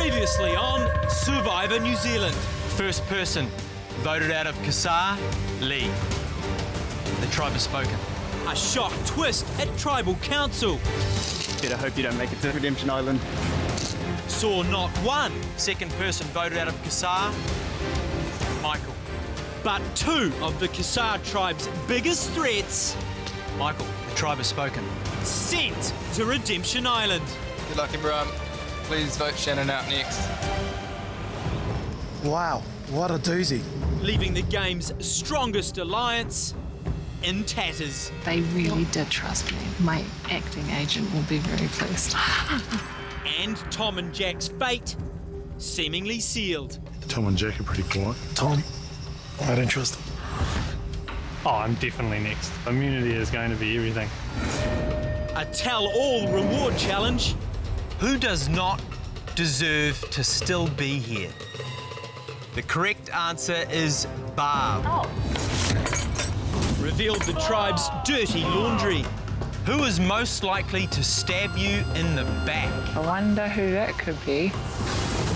Previously on Survivor New Zealand. First person voted out of Casar, Lee. The tribe has spoken. A shock twist at Tribal Council. Better hope you don't make it to Redemption Island. Saw not one, Second person voted out of Casar, Michael. but two of the Casar tribe's biggest threats Michael, the tribe has spoken. sent to Redemption Island. Good luck, everyone. Please vote Shannon out next. Wow, what a doozy. Leaving the game's strongest alliance in tatters. They really did trust me. My acting agent will be very pleased. And Tom and Jack's fate seemingly sealed. Tom and Jack are pretty quiet. Tom, I don't trust him. Oh, I'm definitely next. Immunity is going to be everything. A tell-all reward challenge. Who does not deserve to still be here? The correct answer is Barb. Revealed the tribe's dirty laundry. Who is most likely to stab you in the back? I wonder who that could be.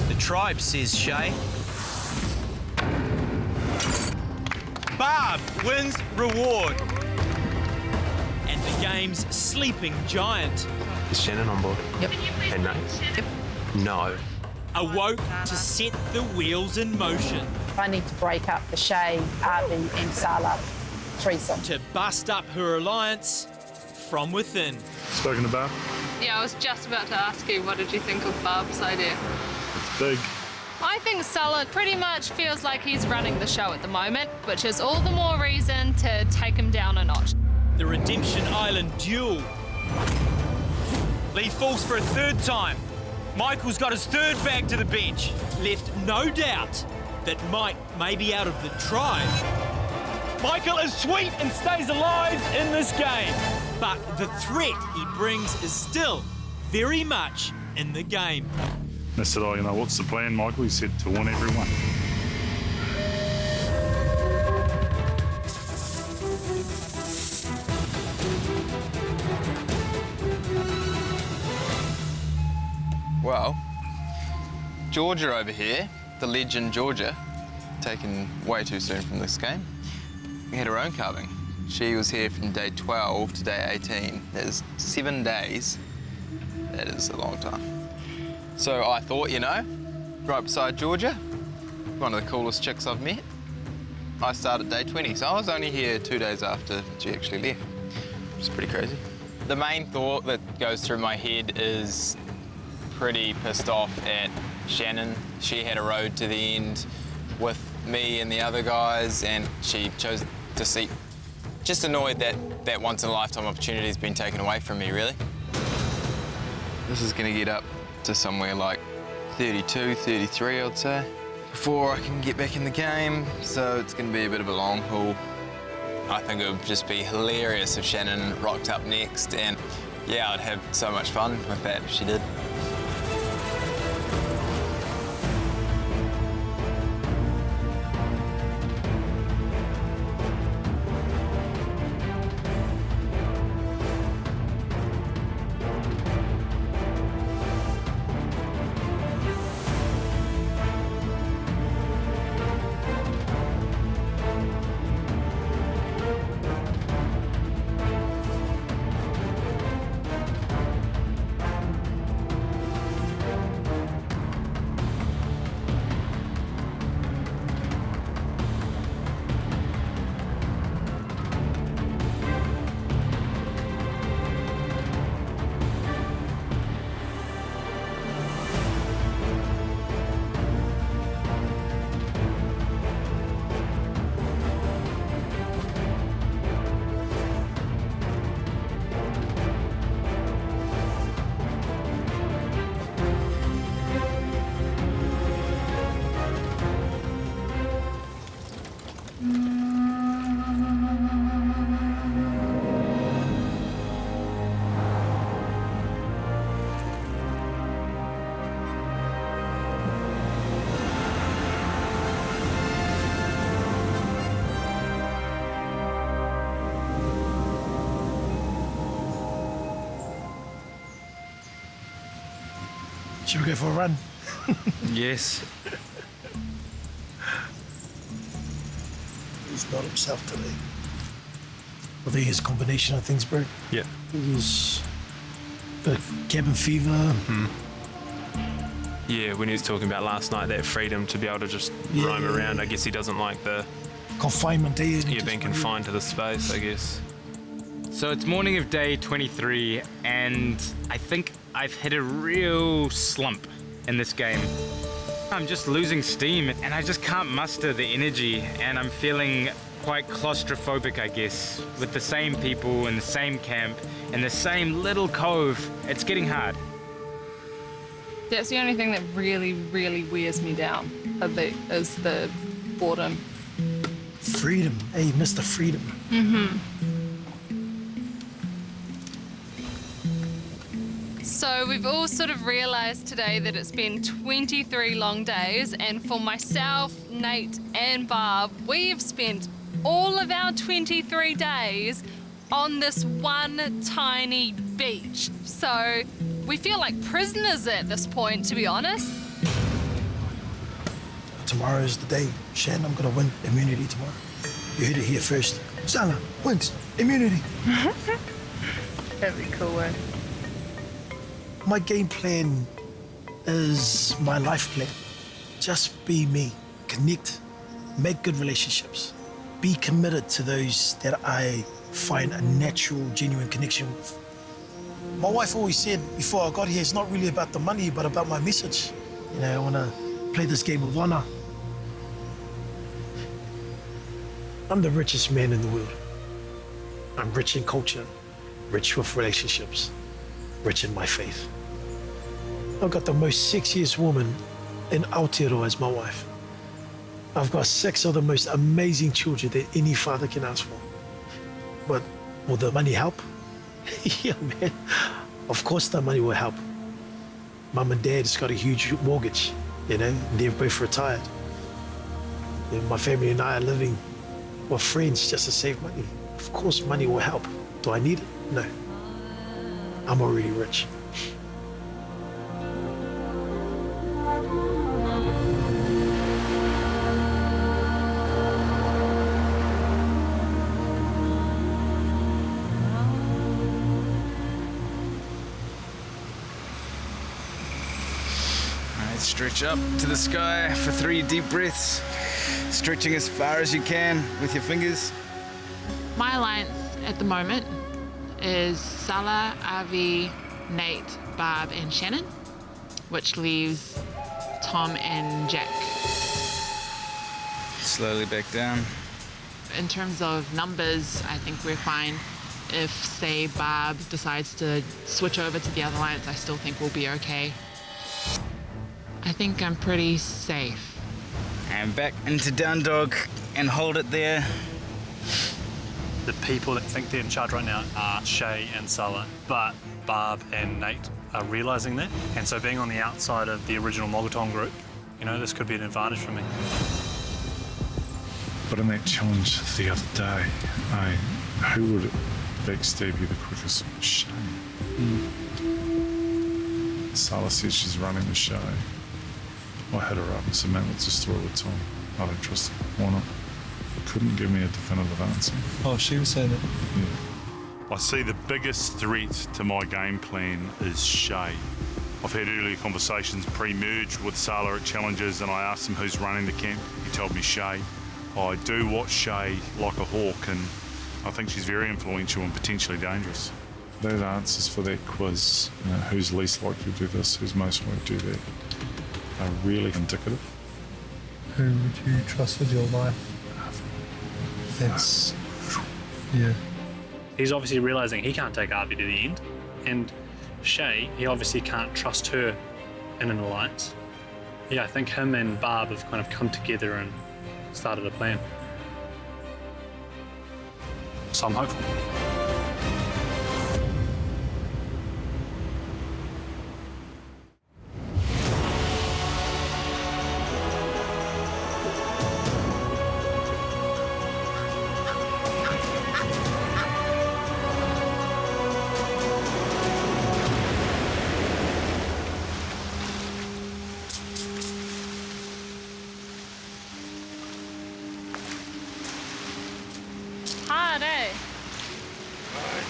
The tribe says Shay. Barb wins reward. And the game's sleeping giant Is Shannon on board? Yep. And no. Yep. No. awoke to set the wheels in motion. I need to break up the Shay, Arby and Sala threesome. To bust up her alliance from within. Spoken to Barb? Yeah, I was just about to ask you, what did you think of Barb's idea? It's big. I think Sulla pretty much feels like he's running the show at the moment, which is all the more reason to take him down a notch. The Redemption Island duel. Lee falls for a third time. Michael's got his third bag to the bench. Left no doubt that Mike may be out of the tribe. Michael is sweet and stays alive in this game. But the threat he brings is still very much in the game. And I said, oh, you know, what's the plan, Michael? He said, to win everyone. Well, Georgia over here, the legend Georgia, taken way too soon from this game, we had her own carving. She was here from day 12 to day 18. That is 7 days. That is a long time. So I thought, you know, right beside Georgia, one of the coolest chicks I've met. I started day 20, so I was only here 2 days after she actually left, which is pretty crazy. The main thought that goes through my head is pretty pissed off at Shannon. She had a road to the end with me and the other guys, and she chose to see. Just annoyed that that once-in-a-lifetime opportunity has been taken away from me, really. This is gonna get up to somewhere like 32, 33, I'd say, before I can get back in the game, so it's gonna be a bit of a long haul. I think it would just be hilarious if Shannon rocked up next, and yeah, I'd have so much fun with that if she did. Should we go for a run? Yes. He's not himself today. I think it's a combination of things, bro. Yeah. He's got cabin fever. Yeah, when he was talking about last night, that freedom to be able to just roam around. I guess he doesn't like the Confinement, being confined to the space, I guess. So it's morning of day 23, and I think I've hit a real slump in this game. I'm just losing steam, and I just can't muster the energy, and I'm feeling quite claustrophobic, I guess, with the same people in the same camp, in the same little cove. It's getting hard. That's the only thing that really, really wears me down is the boredom. Freedom. Hey, Mr. Freedom. So we've all sort of realised today that it's been 23 long days, and for myself, Nate and Barb, we've spent all of our 23 days on this one tiny beach. So we feel like prisoners at this point, to be honest. Tomorrow is the day. Shan, I'm gonna win immunity tomorrow. You heard it here first. Sala wins immunity. That'd be cool, eh? My game plan is my life plan. Just be me. Connect. Make good relationships. Be committed to those that I find a natural, genuine connection with. My wife always said before I got here, it's not really about the money, but about my message. You know, I want to play this game of honor. I'm the richest man in the world. I'm rich in culture, rich with relationships, rich in my faith. I've got the most sexiest woman in Aotearoa as my wife. I've got 6 of the most amazing children that any father can ask for. But will the money help? Yeah, man. Of course the money will help. Mum and Dad's got a huge mortgage, you know, they're both retired. And my family and I are living with friends just to save money. Of course money will help. Do I need it? No. I'm already rich. Stretch up to the sky for 3 deep breaths, stretching as far as you can with your fingers. My alliance at the moment is Sala, Avi, Nate, Barb and Shannon, which leaves Tom and Jack. Slowly back down. In terms of numbers, I think we're fine. If, say, Barb decides to switch over to the other alliance, I still think we'll be okay. I think I'm pretty safe. And back into down dog and hold it there. The people that think they're in charge right now are Shay and Sala, but Barb and Nate are realising that. And so being on the outside of the original Mogatong group, you know, this could be an advantage for me. But in that challenge the other day, who would backstab you the quickest? Shay. Sala says she's running the show. I hit her up and said, man, what's the story with Tom? I don't trust him. Why not? Couldn't give me a definitive answer. Oh, she was saying that? Yeah. I see the biggest threat to my game plan is Shay. I've had earlier conversations pre-merge with Sala at challenges, and I asked him who's running the camp. He told me Shay. I do watch Shay like a hawk, and I think she's very influential and potentially dangerous. Those answers for that quiz, you know, who's least likely to do this, who's most likely to do that, are really indicative. Who would you trust with your life? That's... yeah. He's obviously realising he can't take Avi to the end, and Shay, he obviously can't trust her in an alliance. Yeah, I think him and Barb have kind of come together and started a plan. So I'm hopeful.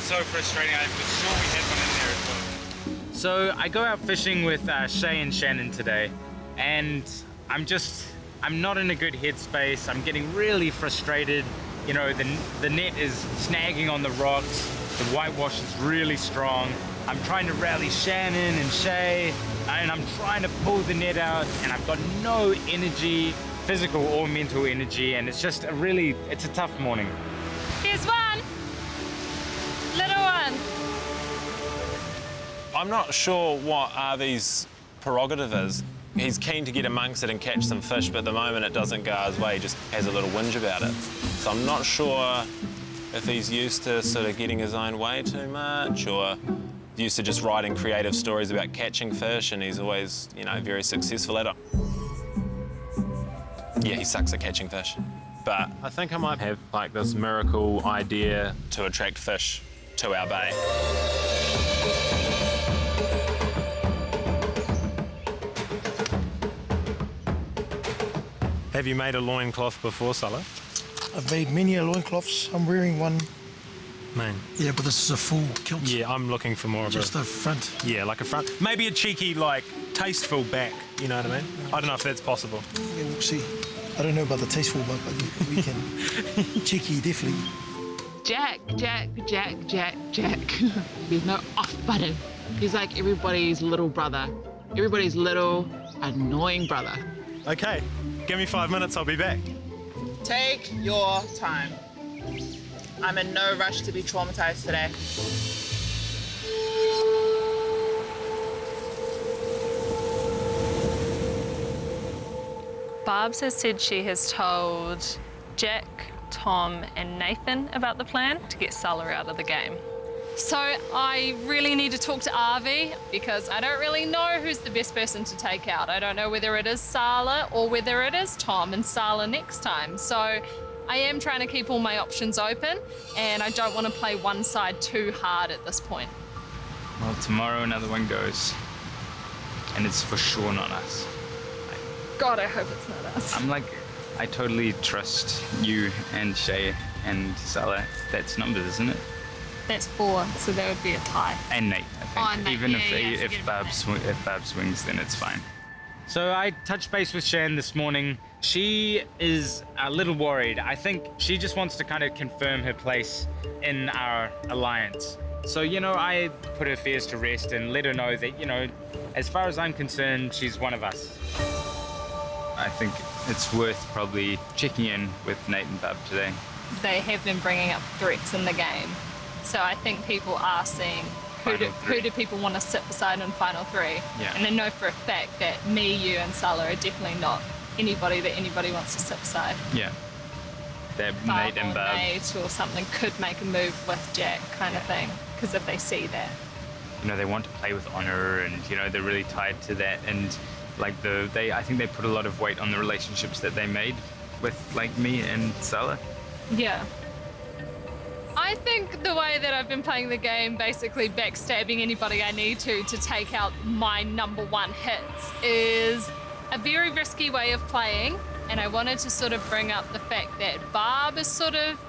so frustrating. I was sure we had one in there as well. So I go out fishing with Shay and Shannon today, and I'm not in a good headspace. I'm getting really frustrated. You know, the net is snagging on the rocks. The whitewash is really strong. I'm trying to rally Shannon and Shay, and I'm trying to pull the net out, and I've got no energy, physical or mental energy, and it's just it's a tough morning. Here's one. Little one. I'm not sure what Arvy's prerogative is. He's keen to get amongst it and catch some fish, but at the moment it doesn't go his way. He just has a little whinge about it. So I'm not sure if he's used to sort of getting his own way too much, or used to just writing creative stories about catching fish, and he's always, you know, very successful at it. Yeah, he sucks at catching fish. But I think I might have like this miracle idea to attract fish to our bay. Have you made a loincloth before, Sulla? I've made many loincloths. I'm wearing one. Man. Yeah, but this is a full kilt. Yeah, I'm looking for more of just a front. Yeah, like a front. Maybe a cheeky, like, tasteful back, you know what I mean? I don't know if that's possible. Yeah, we'll see. I don't know about the tasteful, but we can. Cheeky, definitely. Jack. There's no off button. He's like everybody's little brother. Everybody's little, annoying brother. Okay, give me 5 minutes, I'll be back. Take your time. I'm in no rush to be traumatized today. Barbs has said she has told Jack, Tom, and Nathan about the plan to get Sulla out of the game. So I really need to talk to Arvi because I don't really know who's the best person to take out. I don't know whether it is Sulla or whether it is Tom and Sulla next time. So I am trying to keep all my options open, and I don't want to play one side too hard at this point. Well, tomorrow another one goes, and it's for sure not us. God, I hope it's not us. I totally trust you and Shay and Sulla. That's numbers, isn't it? That's 4, so that would be a tie. And Nate, I think. Oh, Nate. Even Yeah, if Barb swings, then it's fine. So I touched base with Shan this morning. She is a little worried. I think she just wants to kind of confirm her place in our alliance. So, you know, I put her fears to rest and let her know that, you know, as far as I'm concerned, she's one of us. I think it's worth probably checking in with Nate and Barb today. They have been bringing up threats in the game. So I think people are seeing who do people want to sit beside in Final 3. Yeah. And they know for a fact that me, you, and Sulla are definitely not anybody that anybody wants to sit beside. Yeah. That Barb Nate and Barb. Nate or something could make a move with Jack kind of thing. Because if they see that. You know, they want to play with honor, and, you know, they're really tied to that. And like I think they put a lot of weight on the relationships that they made with like me and Sulla. Yeah. I think the way that I've been playing the game, basically backstabbing anybody I need to take out my #1 hits, is a very risky way of playing. And I wanted to sort of bring up the fact that Barb is sort of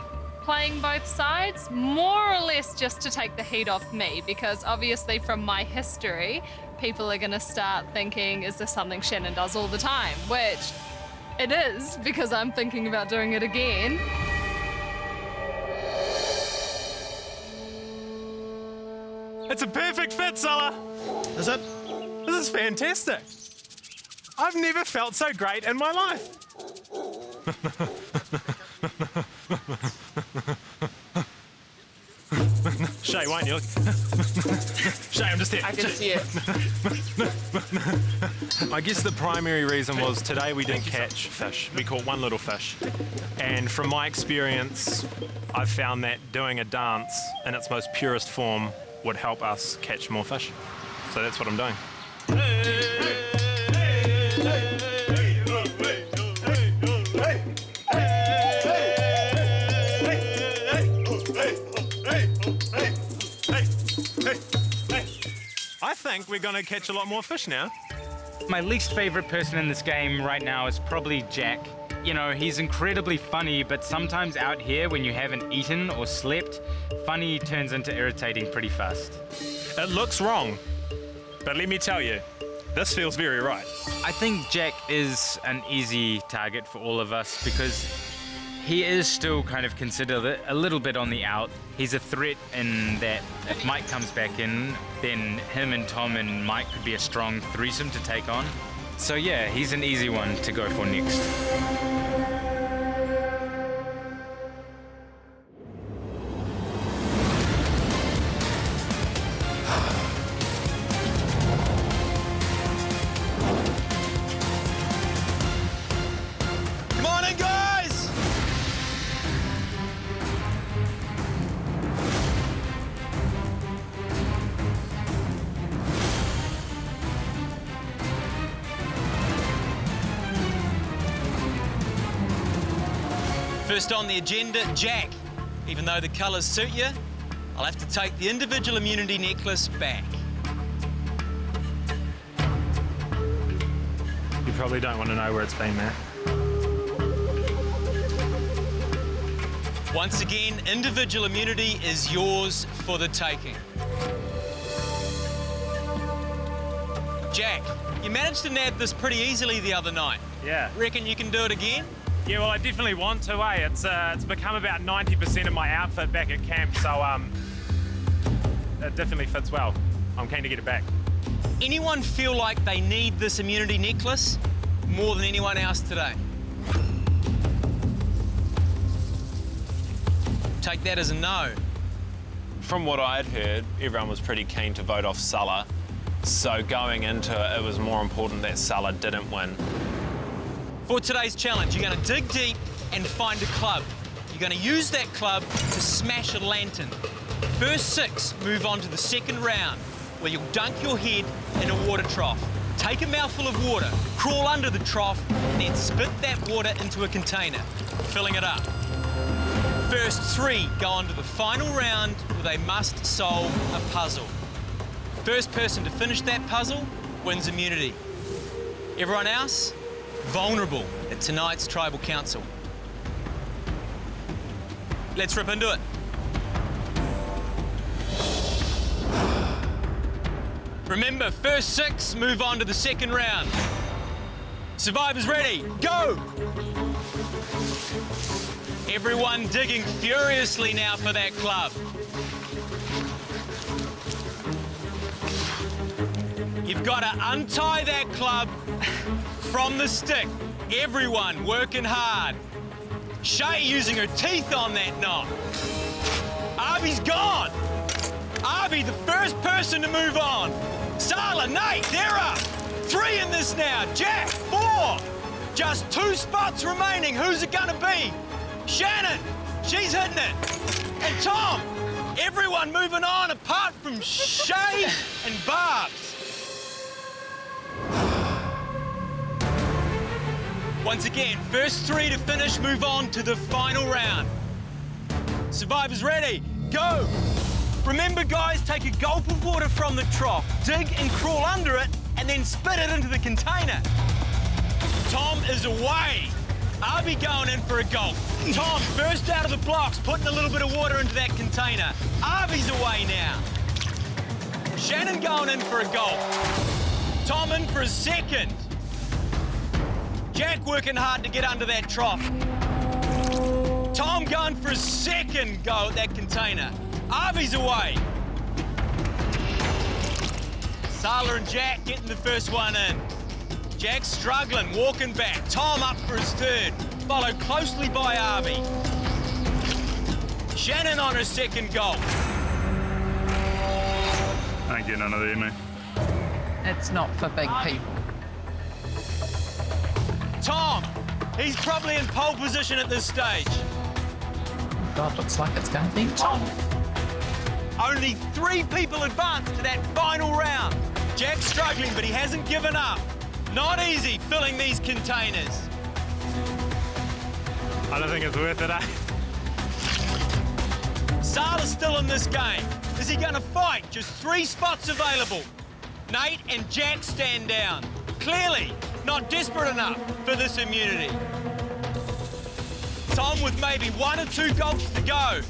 playing both sides, more or less just to take the heat off me, because obviously from my history, people are going to start thinking, is this something Shannon does all the time? Which it is, because I'm thinking about doing it again. It's a perfect fit, Sulla. Is it? This is fantastic. I've never felt so great in my life. Shay, why aren't you looking? Shay, I'm just here. I can see it. I guess the primary reason was today we didn't catch fish. We caught one little fish. And from my experience, I've found that doing a dance in its most purest form would help us catch more fish. So that's what I'm doing. I think we're gonna catch a lot more fish now. My least favorite person in this game right now is probably Jack. you know, he's incredibly funny, but sometimes out here when you haven't eaten or slept, funny turns into irritating pretty fast. It looks wrong, but let me tell you, this feels very right. I think Jack is an easy target for all of us because he is still kind of considered a little bit on the out. He's a threat in that if Mike comes back in, then him and Tom and Mike could be a strong threesome to take on. So yeah, he's an easy one to go for next. Come on in, guys! First on the agenda, Jack. Even though the colours suit you, I'll have to take the individual immunity necklace back. You probably don't want to know where it's been, Matt. Once again, individual immunity is yours for the taking. Jack, you managed to nab this pretty easily the other night. Yeah. Reckon you can do it again? Yeah, well, I definitely want to, eh? It's become about 90% of my outfit back at camp, so it definitely fits well. I'm keen to get it back. Anyone feel like they need this immunity necklace more than anyone else today? Take that as a no. From what I'd heard, everyone was pretty keen to vote off Sulla. So going into it, it was more important that Sulla didn't win. For today's challenge, you're going to dig deep and find a club. You're going to use that club to smash a lantern. First 6 move on to the second round, where you'll dunk your head in a water trough. Take a mouthful of water, crawl under the trough, and then spit that water into a container, filling it up. First 3 go on to the final round, where they must solve a puzzle. First person to finish that puzzle wins immunity. Everyone else, vulnerable at tonight's Tribal Council. Let's rip into it. Remember, first 6 move on to the second round. Survivors ready, go! Everyone digging furiously now for that club. You've got to untie that club from the stick. Everyone working hard. Shay using her teeth on that knot. Arby's gone. Arby, the first person to move on. Sala, Nate, they're up. 3 in this now. Jack, 4. Just 2 spots remaining. Who's it gonna be? Shannon, she's hitting it. And Tom, everyone moving on apart from Shay and Barbs. Once again, first 3 to finish move on to the final round. Survivors ready, go! Remember guys, take a gulp of water from the trough, dig and crawl under it, and then spit it into the container. Tom is away. Arby going in for a gulp. Tom, first out of the blocks, putting a little bit of water into that container. Arby's away now. Shannon going in for a gulp. Tom in for a second. Jack working hard to get under that trough. Tom going for a second go at that container. Arby's away. Sala and Jack getting the first one in. Jack struggling, walking back. Tom up for his third, followed closely by Arby. Shannon on her second goal. I ain't getting none of there, man. It's not for big people. Tom, he's probably in pole position at this stage. God, looks like it's going to be Tom. Only 3 people advanced to that final round. Jack's struggling, but he hasn't given up. Not easy filling these containers. I don't think it's worth it, eh? Sala's still in this game. Is he gonna fight? Just 3 spots available. Nate and Jack stand down. Clearly not desperate enough for this immunity. Tom with maybe 1 or 2 gulps to go.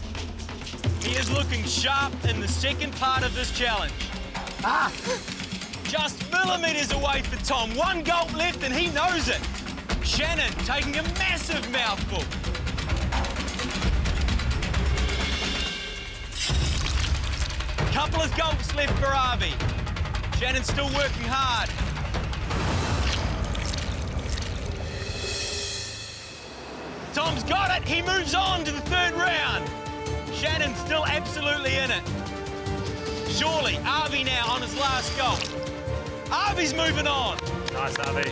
He is looking sharp in the second part of this challenge. Just millimetres away for Tom. 1 gulp left and he knows it. Shannon taking a massive mouthful. Couple of gulps left for Avi. Shannon's still working hard. Tom's got it. He moves on to the 3rd round. Shannon's still absolutely in it. Surely, Avi now on his last gulp. Avi's moving on. Nice, Avi.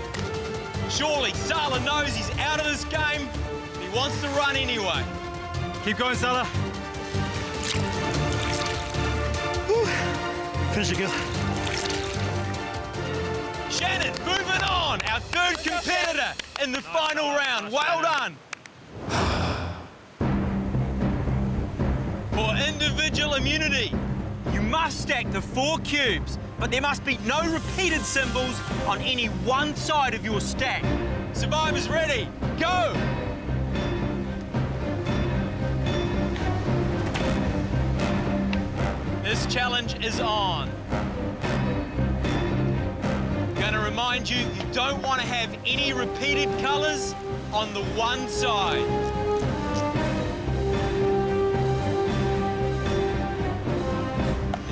Surely, Sala knows he's out of this game. He wants to run anyway. Keep going, Sala. Finish it good. Shannon moving on. Our 3rd competitor in the final round. Well done. For individual immunity, you must stack the 4 cubes, but there must be no repeated symbols on any one side of your stack. Survivors ready, go! This challenge is on. Gonna remind you, you don't want to have any repeated colours on the one side.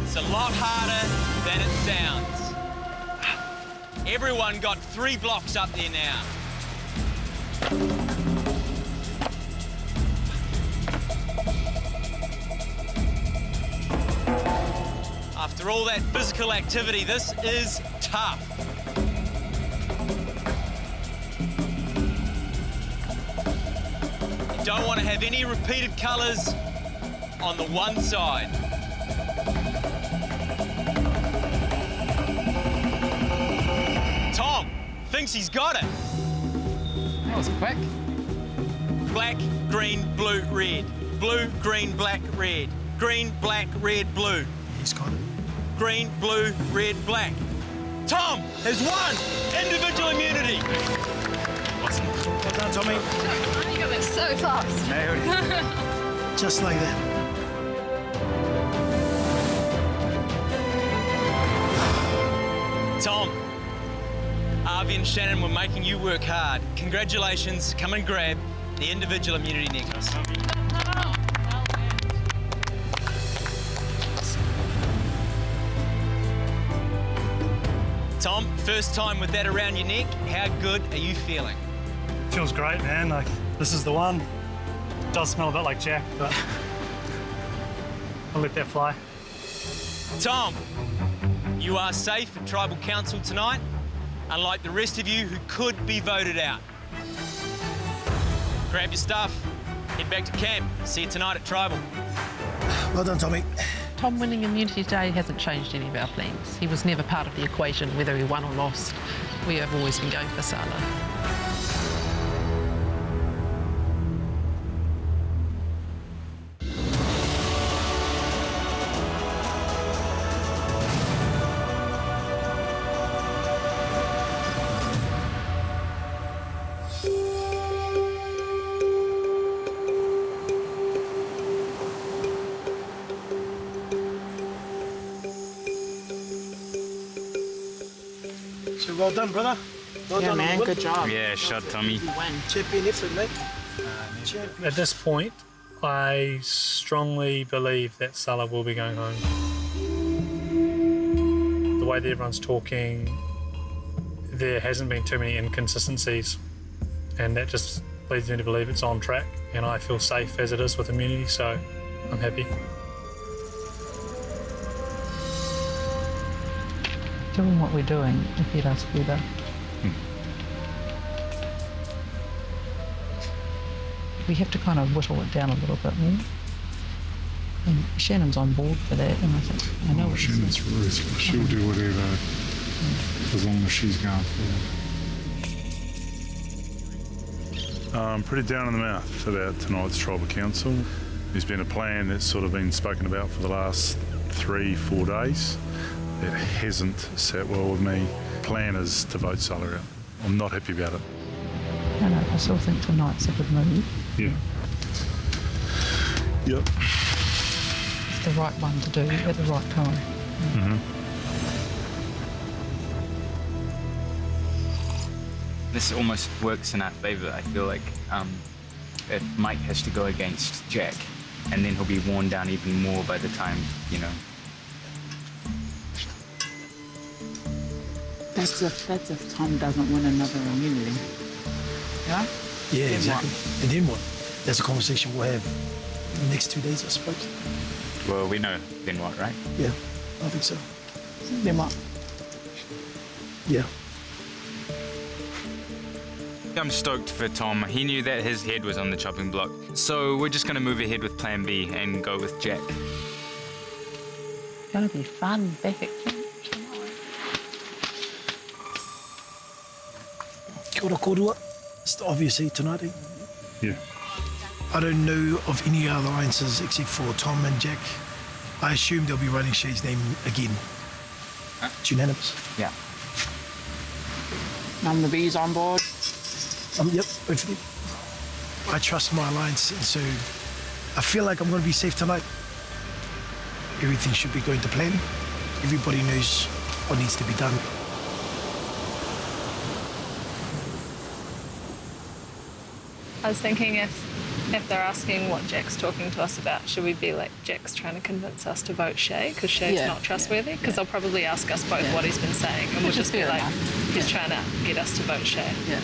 It's a lot harder than it sounds. Everyone got 3 blocks up there now. After all that physical activity, this is tough. You don't want to have any repeated colours on the one side. Tom thinks he's got it. That was quick. Black, green, blue, red. Blue, green, black, red. Green, black, red, blue. He's got it. Green, blue, red, black. Tom has won individual immunity. Awesome. Well done, Tommy. You got it so fast. Just like that. Tom, Avi and Shannon were making you work hard. Congratulations. Come and grab the individual immunity necklace. Tom, first time with that around your neck. How good are you feeling? Feels great, man. Like, this is the one. Does smell a bit like Jack, but I'll let that fly. Tom, you are safe at Tribal Council tonight, unlike the rest of you who could be voted out. Grab your stuff, head back to camp. See you tonight at Tribal. Well done, Tommy. Tom winning immunity today hasn't changed any of our plans. He was never part of the equation, whether he won or lost. We have always been going for Sala. So well done, brother. Well Yeah, done, man, Outwit. good job. Yeah, shot Tommy. You win. Champion effort, mate. Champion. At this point, I strongly believe that Sala will be going home. The way that everyone's talking, there hasn't been too many inconsistencies, and that just leads me to believe it's on track, and I feel safe as it is with immunity, so I'm happy. Doing what we're doing, if you'd ask better. We have to kind of whittle it down a little bit more. And Shannon's on board for that, and I think I know what she's Shannon's ruthless. She'll do whatever as long as she's going for it. I'm pretty down in the mouth about tonight's Tribal Council. There's been a plan that's sort of been spoken about for the last 3-4 days. It hasn't sat well with me. Plan is to vote Sala out. I'm not happy about it. No, I still think tonight's a good move. Yeah. Yep. It's the right one to do at the right time. Mm-hmm. This almost works in our favour. I feel like if Mike has to go against Jack, and then he'll be worn down even more by the time, you know. That's if Tom doesn't win another immunity. Yeah? Yeah, Then exactly. what? And then what? That's a conversation we'll have in the next 2 days, I suppose. Well, we know then what, right? Yeah, I think so. Then what? Yeah. I'm stoked for Tom. He knew that his head was on the chopping block. So we're just going to move ahead with plan B and go with Jack. It's going to be fun back at camp. Kia ora korua. It's obviously tonight. Yeah. I don't know of any other answers except for Tom and Jack. I assume they'll be running Shay's name again. It's unanimous. Yeah. None of the bees on board. Yep, both of them. I trust my alliance, and so I feel like I'm going to be safe tonight. Everything should be going to plan. Everybody knows what needs to be done. I was thinking if they're asking what Jack's talking to us about, should we be like, Jack's trying to convince us to vote Shay because Shay's Yeah, not trustworthy? Because they'll probably ask us both what he's been saying, and we'll Which is just be fair like, enough. he's trying to get us to vote Shay. Yeah.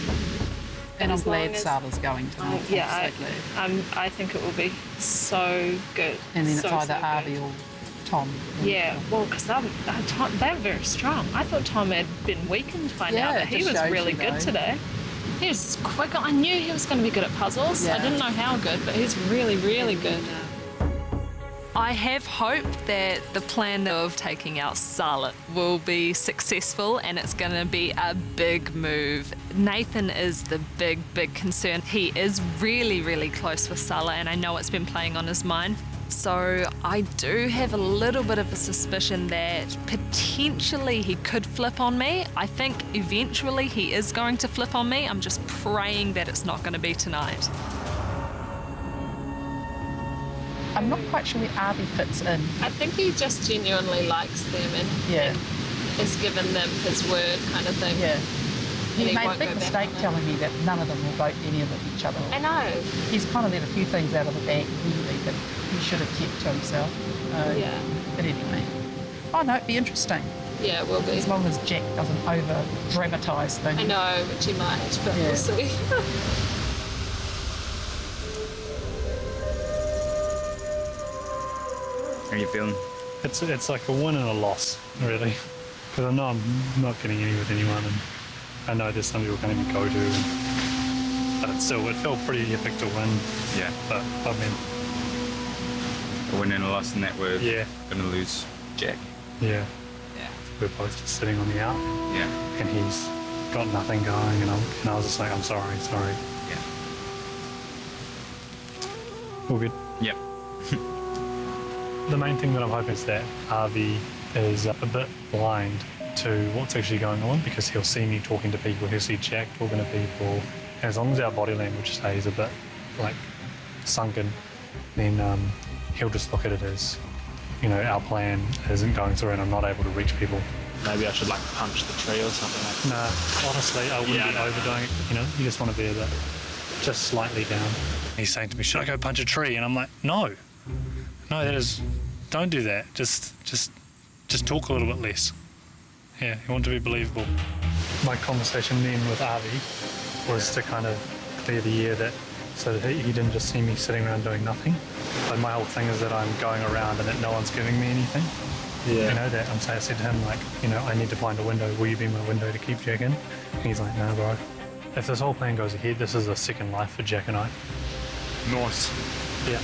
And I'm as long glad as- Sala's going tonight. Yeah, I'm so glad. I think it will be so good. And then it's so, either so Avi good. or Tom. Yeah, well, because they're very strong. I thought Tom had been weakened by now, Yeah, but it he just was shows really you, good though. today. He was quick. I knew he was going to be good at puzzles. I Yeah. didn't know how good, but he's really, really good. I have hope that the plan of taking out Scarlett will be successful, and it's going to be a big move. Nathan is the big, big concern. He is really, really close with Scarlett, and I know it's been playing on his mind. So I do have a little bit of a suspicion that potentially he could flip on me. I think eventually he is going to flip on me. I'm just praying that it's not going to be tonight. I'm not quite sure where Avi fits in. I think he just genuinely likes them and has given them his word kind of thing. Yeah. And He made a won't big go back mistake on it. telling me that none of them will vote any of each other. I know. He's kind of let a few things out of the bag really that he should have kept to himself. Yeah. But anyway. Oh no, it'd be interesting. Yeah, it will be. As long as Jack doesn't over dramatise things. I know, which he might, but we'll see. How are you feeling? It's like a win and a loss, really. Because I know I'm not getting any with anyone, and I know there's some people I can't even go to. But it felt pretty epic to win. Yeah. But I mean, A win and a loss, and that we're going to lose Jack. yeah. We're both just sitting on the out. Yeah. And he's got nothing going, and I was just like, I'm sorry. Yeah. All good. Yep. The main thing that I'm hoping is that Avi is a bit blind to what's actually going on, because he'll see me talking to people, he'll see Jack talking to people. And as long as our body language stays a bit like sunken, then he'll just look at it as, you know, our plan isn't going through and I'm not able to reach people. Maybe I should like punch the tree or something like that. Nah, honestly, I wouldn't be overdoing it. You know, you just want to be a bit, just slightly down. He's saying to me, should I go punch a tree? And I'm like, no, don't do that. Just talk a little bit less. Yeah, you want to be believable. My conversation then with Avi was to kind of clear the air that, so that he didn't just see me sitting around doing nothing. But my whole thing is that I'm going around and that no one's giving me anything. Yeah. You know, that I said to him, like, you know, I need to find a window. Will you be my window to keep Jack in? And he's like, no, bro. If this whole plan goes ahead, this is a second life for Jack and I. Nice. Yeah.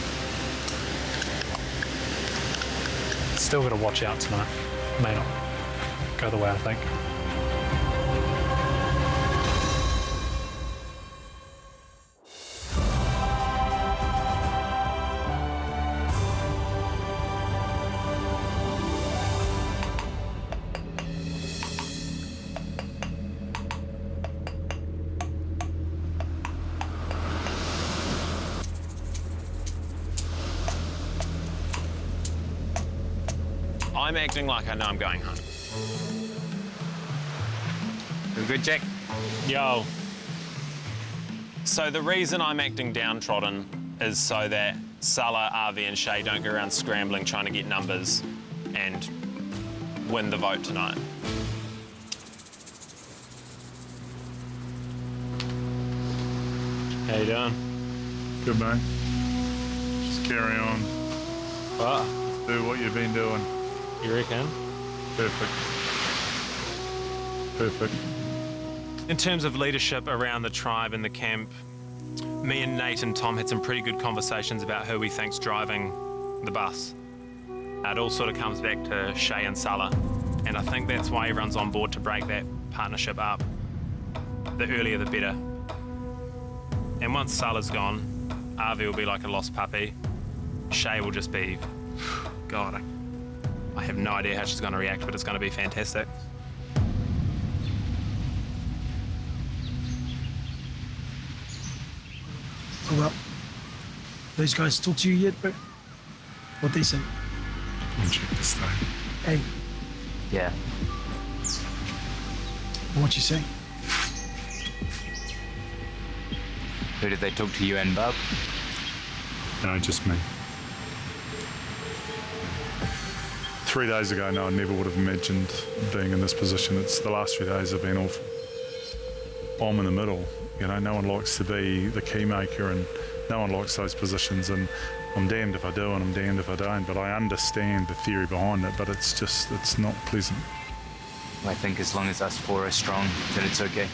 Still got to watch out tonight. May not go the way I think. I'm acting like I know I'm going home. Good, Jack? Yo. So the reason I'm acting downtrodden is so that Salah, Avi and Shay don't go around scrambling trying to get numbers and win the vote tonight. How you doing? Good, mate. Just carry on. What? Do what you've been doing. You reckon? Perfect. Perfect. In terms of leadership around the tribe and the camp, me and Nate and Tom had some pretty good conversations about who we think's driving the bus. It all sort of comes back to Shay and Salah, and I think that's why everyone's on board to break that partnership up. The earlier the better. And once Salah's gone, Avi will be like a lost puppy. Shay will just be, God, I have no idea how she's going to react, but it's going to be fantastic. Oh, well, those guys talk to you yet, bro? What they say? I'll check this day. Hey, Yeah. what you say? Who did they talk to, you and Bob? No, just me. 3 days ago, no, I never would have imagined being in this position. It's the last few days have been awful. I'm in the middle. You know, no one likes to be the key maker and no one likes those positions, and I'm damned if I do and I'm damned if I don't, but I understand the theory behind it, but it's just, it's not pleasant. I think as long as us four are strong, then it's okay.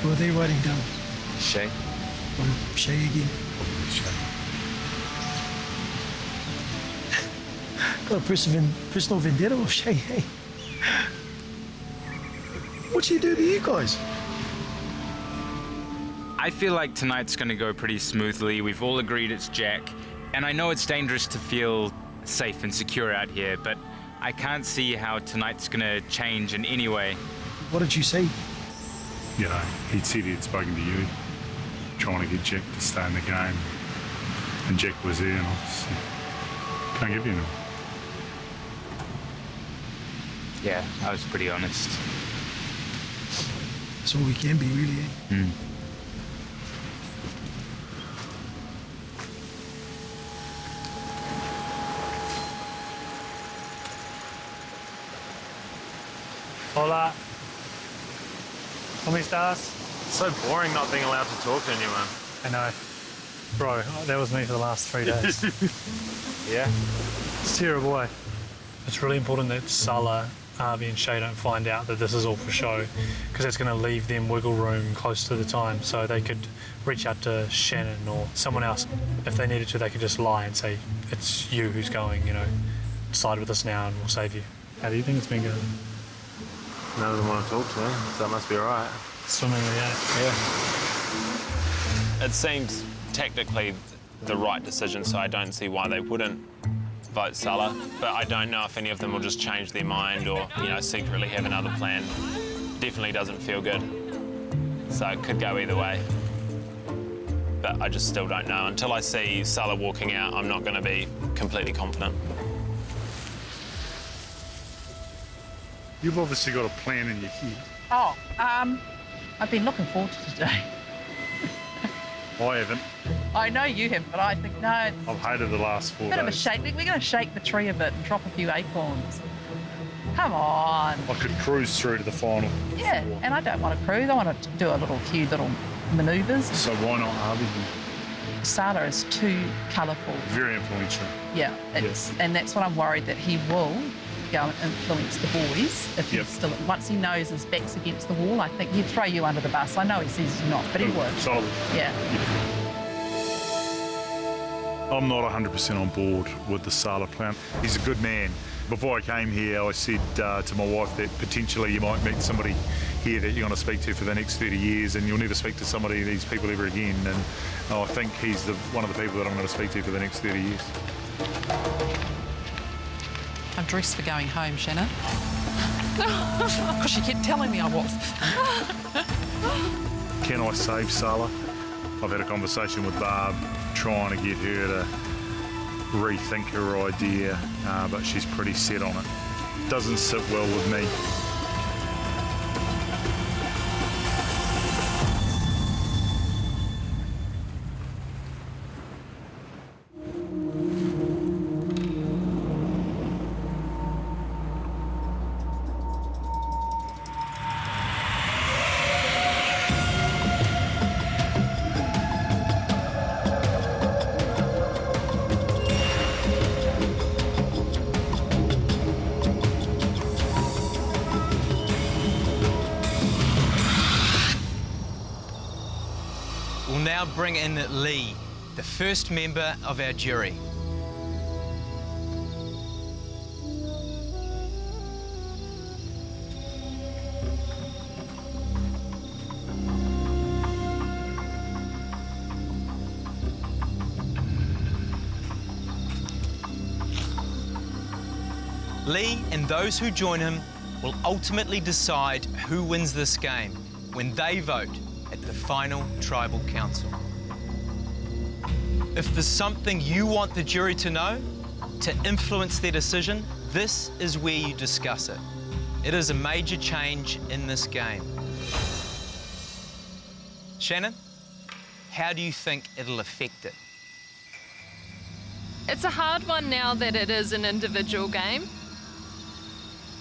Who are they writing down? Shay? Shay again. Got a personal vendetta with Shay, hey? What'd she do to you guys? I feel like tonight's gonna go pretty smoothly. We've all agreed it's Jack. And I know it's dangerous to feel safe and secure out here, but I can't see how tonight's gonna change in any way. What did you say? You know, he'd said he'd spoken to you, trying to get Jack to stay in the game. And Jack was there, and I just said, can't give you anything. Yeah, I was pretty honest. That's all we can be, really, eh? Mm. Hola. ¿Cómo estás? So boring not being allowed to talk to anyone. I know. Bro, that was me for the last 3 days. Yeah? It's terrible, eh? It's really important that Salah, Avi and Shay don't find out that this is all for show, because that's going to leave them wiggle room close to the time, so they could reach out to Shannon or someone else. If they needed to, they could just lie and say, it's you who's going, you know, side with us now and we'll save you. How do you think it's been going? None of them want to talk to me, so that must be all right. Swimmingly, eh? Yeah. It seems tactically the right decision, so I don't see why they wouldn't vote Salah. But I don't know if any of them will just change their mind or, you know, secretly have another plan. Definitely doesn't feel good. So it could go either way. But I just still don't know. Until I see Salah walking out, I'm not going to be completely confident. You've obviously got a plan in your head. Oh, I've been looking forward to today. I haven't. I know you have, but I think, no, I've hated the last 4 bit of a days. shake. We're going to shake the tree a bit and drop a few acorns. Come on. I could cruise through to the final. Yeah, and I don't want to cruise. I want to do a few little manoeuvres. So why not Harvey? Salah is too colourful. Very influential. Yeah, and that's what I'm worried, that he will go and influence the boys if he's still. Once he knows his back's against the wall, I think he'd throw you under the bus. I know he says he's not, but he would. Solid. Yeah. I'm not 100% on board with the Salah plan. He's a good man. Before I came here, I said to my wife that potentially you might meet somebody here that you're going to speak to for the next 30 years, and you'll never speak to somebody, these people, ever again. And I think he's one of the people that I'm going to speak to for the next 30 years. I'm dressed for going home, Shannon. Because she kept telling me I was. Can I save Salah? I've had a conversation with Barb, trying to get her to rethink her idea, but she's pretty set on it. Doesn't sit well with me. We'll now bring in Lee, the first member of our jury. Lee and those who join him will ultimately decide who wins this game when they vote at the final tribal council. If there's something you want the jury to know, to influence their decision, this is where you discuss it. It is a major change in this game. Shannon, how do you think it'll affect it? It's a hard one now that it is an individual game.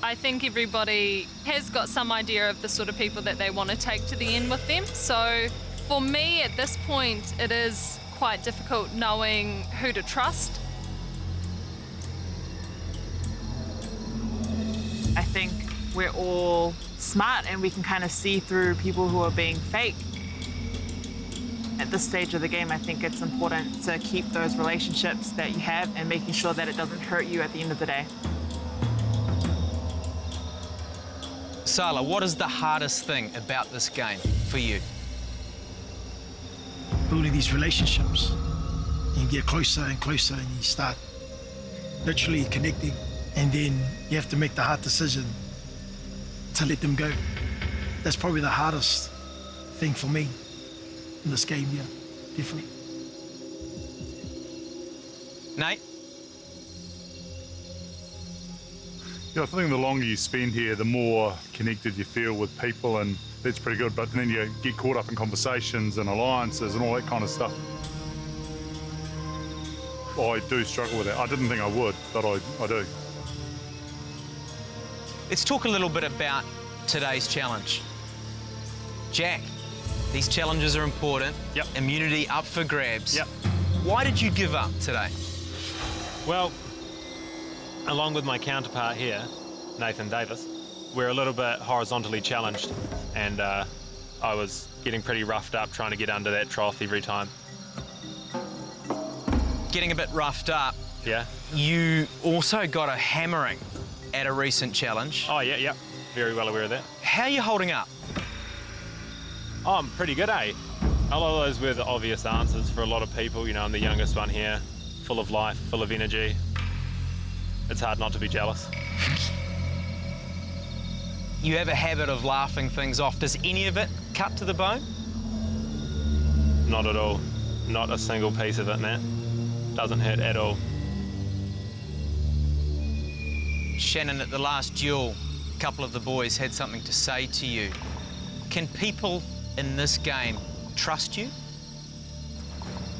I think everybody has got some idea of the sort of people that they want to take to the end with them. So for me at this point, it is quite difficult knowing who to trust. I think we're all smart and we can kind of see through people who are being fake. At this stage of the game, I think it's important to keep those relationships that you have and making sure that it doesn't hurt you at the end of the day. Sala, what is the hardest thing about this game for you? Building these relationships. You get closer and closer and you start literally connecting. And then you have to make the hard decision to let them go. That's probably the hardest thing for me in this game, yeah, definitely. Nate? Yeah, I think the longer you spend here, the more connected you feel with people, and that's pretty good. But then you get caught up in conversations and alliances and all that kind of stuff. I do struggle with that. I didn't think I would, but I do. Let's talk a little bit about today's challenge. Jack, these challenges are important. Yep. Immunity up for grabs. Yep. Why did you give up today? Well, along with my counterpart here, Nathan Davis, we're a little bit horizontally challenged, and I was getting pretty roughed up trying to get under that trough every time. Getting a bit roughed up. Yeah. You also got a hammering at a recent challenge. Oh, yeah. Very well aware of that. How are you holding up? Oh, I'm pretty good, eh? A lot of those were the obvious answers for a lot of people. You know, I'm the youngest one here, full of life, full of energy. It's hard not to be jealous. You have a habit of laughing things off. Does any of it cut to the bone? Not at all. Not a single piece of it, Matt. Doesn't hurt at all. Shannon, at the last duel, a couple of the boys had something to say to you. Can people in this game trust you?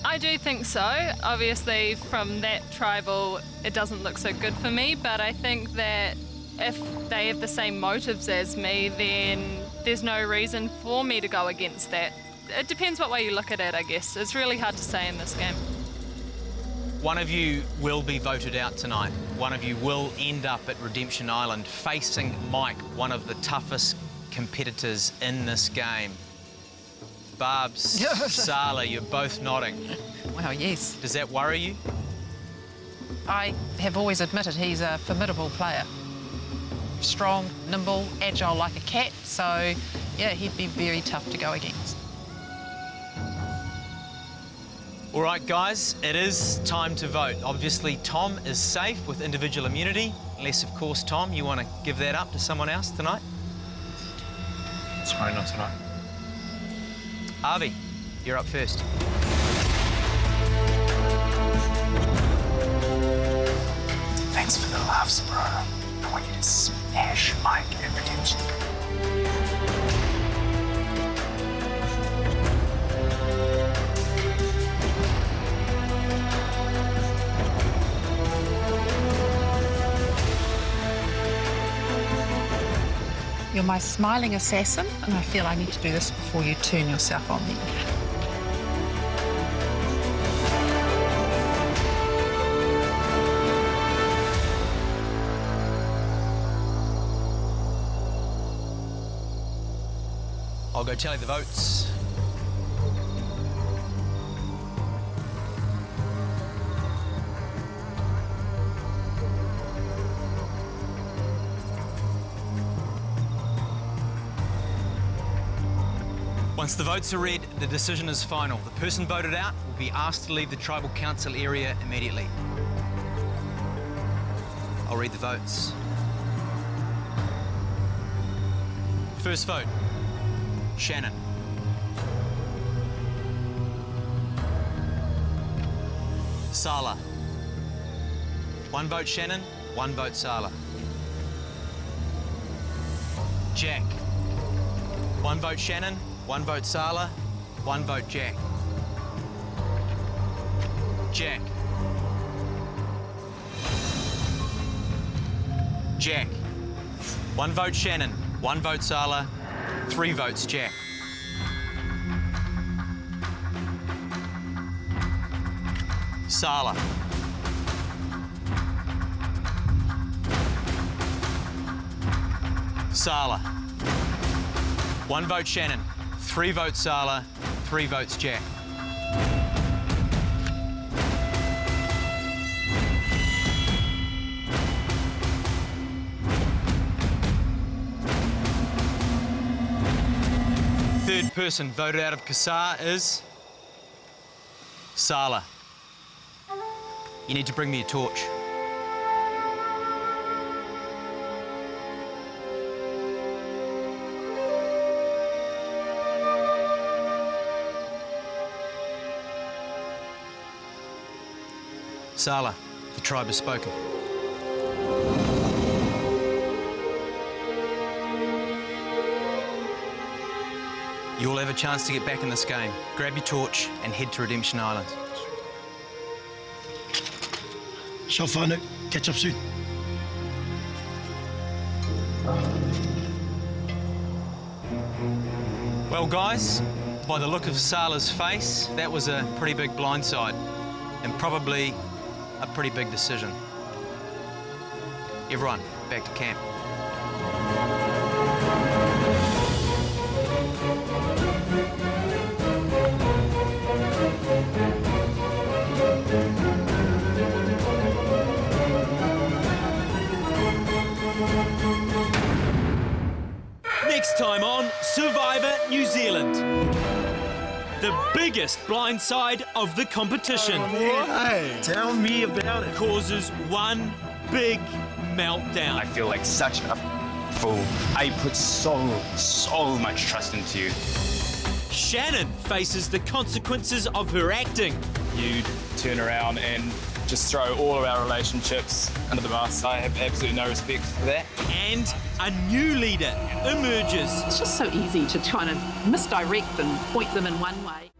I do think so. Obviously, from that tribal, it doesn't look so good for me, but I think that if they have the same motives as me, then there's no reason for me to go against that. It depends what way you look at it, I guess. It's really hard to say in this game. One of you will be voted out tonight. One of you will end up at Redemption Island facing Mike, one of the toughest competitors in this game. Barbs, Sala, you're both nodding. Well, yes. Does that worry you? I have always admitted he's a formidable player. Strong, nimble, agile like a cat, so yeah, he'd be very tough to go against. All right, guys, it is time to vote. Obviously, Tom is safe with individual immunity, unless, of course, Tom, you want to give that up to someone else tonight? Sorry, not tonight. Avi, you're up first. Just for the laughs, bro. I want you to smash Mike at redemption. You're my smiling assassin, and I feel I need to do this before you turn yourself on me. I'll go tally the votes. Once the votes are read, the decision is final. The person voted out will be asked to leave the tribal council area immediately. I'll read the votes. First vote, Shannon. Sala. 1 vote Shannon, 1 vote Sala. Jack. 1 vote Shannon, 1 vote Sala, 1 vote Jack. Jack. Jack. 1 vote Shannon, 1 vote Sala, 3 votes Jack. Sala. Sala. 1 vote Shannon, 3 votes Sala, 3 votes Jack. Third person voted out of Casar is Sala. You need to bring me a torch. Sala, the tribe has spoken. You all have a chance to get back in this game. Grab your torch and head to Redemption Island. Shall find out. Catch up soon. Well, guys, by the look of Sala's face, that was a pretty big blindside and probably a pretty big decision. Everyone, back to camp. Next time on Survivor New Zealand. The biggest blindside of the competition. Hey, tell me about it. Causes one big meltdown. I feel like such a fool. I put so much trust into you. Shannon faces the consequences of her acting. You'd turn around and just throw all of our relationships under the bus. I have absolutely no respect for that. And a new leader emerges. It's just so easy to kind of misdirect and point them in one way.